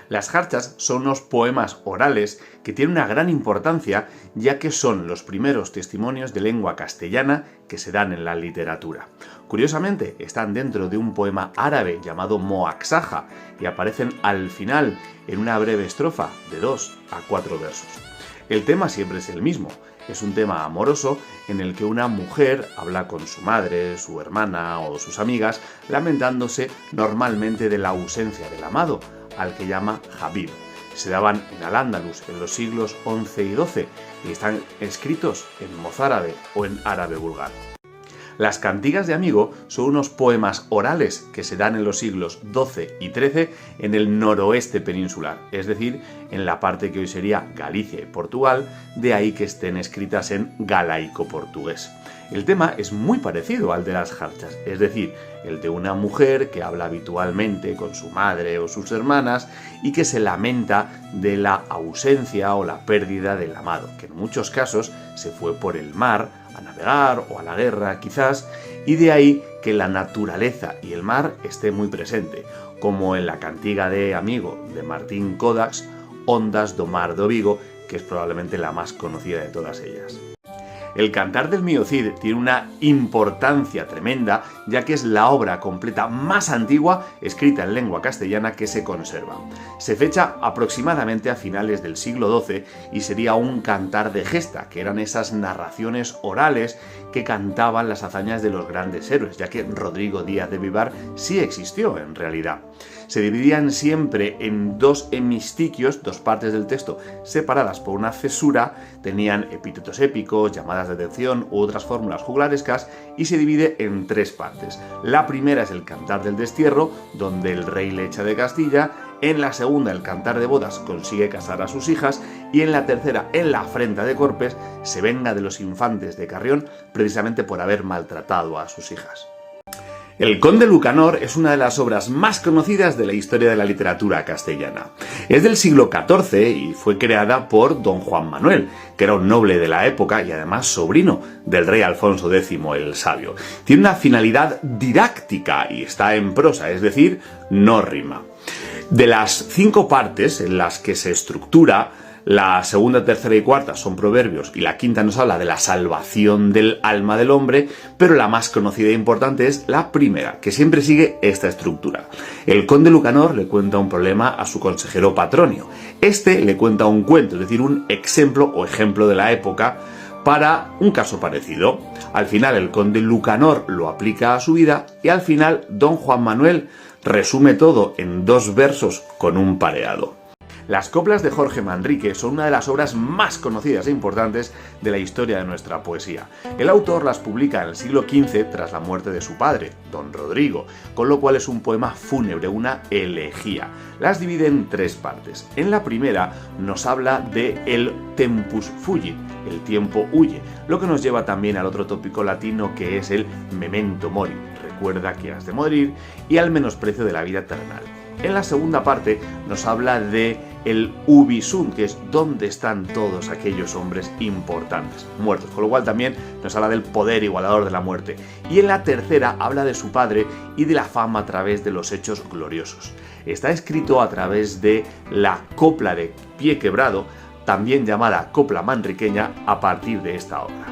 Las jarchas son unos poemas orales que tienen una gran importancia, ya que son los primeros testimonios de lengua castellana que se dan en la literatura. Curiosamente, están dentro de un poema árabe llamado Moaxaja y aparecen al final en una breve estrofa de 2 a 4 versos. El tema siempre es el mismo. Es un tema amoroso en el que una mujer habla con su madre, su hermana o sus amigas, lamentándose normalmente de la ausencia del amado, al que llama Habib. Se daban en Al-Ándalus en los siglos XI y XII y están escritos en mozárabe o en árabe vulgar. Las cantigas de amigo son unos poemas orales que se dan en los siglos XII y XIII en el noroeste peninsular, es decir, en la parte que hoy sería Galicia y Portugal, de ahí que estén escritas en galaico-portugués. El tema es muy parecido al de las jarchas, es decir, el de una mujer que habla habitualmente con su madre o sus hermanas y que se lamenta de la ausencia o la pérdida del amado, que en muchos casos se fue por el mar a navegar o a la guerra quizás, y de ahí que la naturaleza y el mar esté muy presente, como en la cantiga de Amigo de Martín Codax, Ondas do Mar do Vigo, que es probablemente la más conocida de todas ellas. El Cantar del Mío Cid tiene una importancia tremenda, ya que es la obra completa más antigua escrita en lengua castellana que se conserva. Se fecha aproximadamente a finales del siglo XII y sería un cantar de gesta, que eran esas narraciones orales que cantaban las hazañas de los grandes héroes, ya que Rodrigo Díaz de Vivar sí existió en realidad. Se dividían siempre en dos hemistiquios, dos partes del texto separadas por una cesura, tenían epítetos épicos, llamadas de atención u otras fórmulas juglarescas, y se divide en tres partes. La primera es el Cantar del Destierro, donde el rey le echa de Castilla; en la segunda, el Cantar de Bodas, consigue casar a sus hijas; y en la tercera, en la Afrenta de Corpes, se venga de los infantes de Carrión precisamente por haber maltratado a sus hijas. El Conde Lucanor es una de las obras más conocidas de la historia de la literatura castellana. Es del siglo XIV y fue creada por don Juan Manuel, que era un noble de la época y además sobrino del rey Alfonso X el Sabio. Tiene una finalidad didáctica y está en prosa, es decir, no rima. De las 5 partes en las que se estructura, la segunda, tercera y cuarta son proverbios y la quinta nos habla de la salvación del alma del hombre, pero la más conocida e importante es la primera, que siempre sigue esta estructura. El conde Lucanor le cuenta un problema a su consejero Patronio. Este le cuenta un cuento, es decir, un ejemplo de la época para un caso parecido. Al final el conde Lucanor lo aplica a su vida y al final don Juan Manuel resume todo en 2 versos con un pareado. Las coplas de Jorge Manrique son una de las obras más conocidas e importantes de la historia de nuestra poesía. El autor las publica en el siglo XV tras la muerte de su padre, don Rodrigo, con lo cual es un poema fúnebre, una elegía. Las divide en 3 partes. En la primera nos habla de el tempus fugit, el tiempo huye, lo que nos lleva también al otro tópico latino que es el memento mori, recuerda que has de morir, y al menosprecio de la vida terrenal. En la segunda parte nos habla de el ubi sunt, que es dónde están todos aquellos hombres importantes, muertos, con lo cual también nos habla del poder igualador de la muerte. Y en la tercera habla de su padre y de la fama a través de los hechos gloriosos. Está escrito a través de la copla de Pie Quebrado, también llamada copla manriqueña, a partir de esta obra.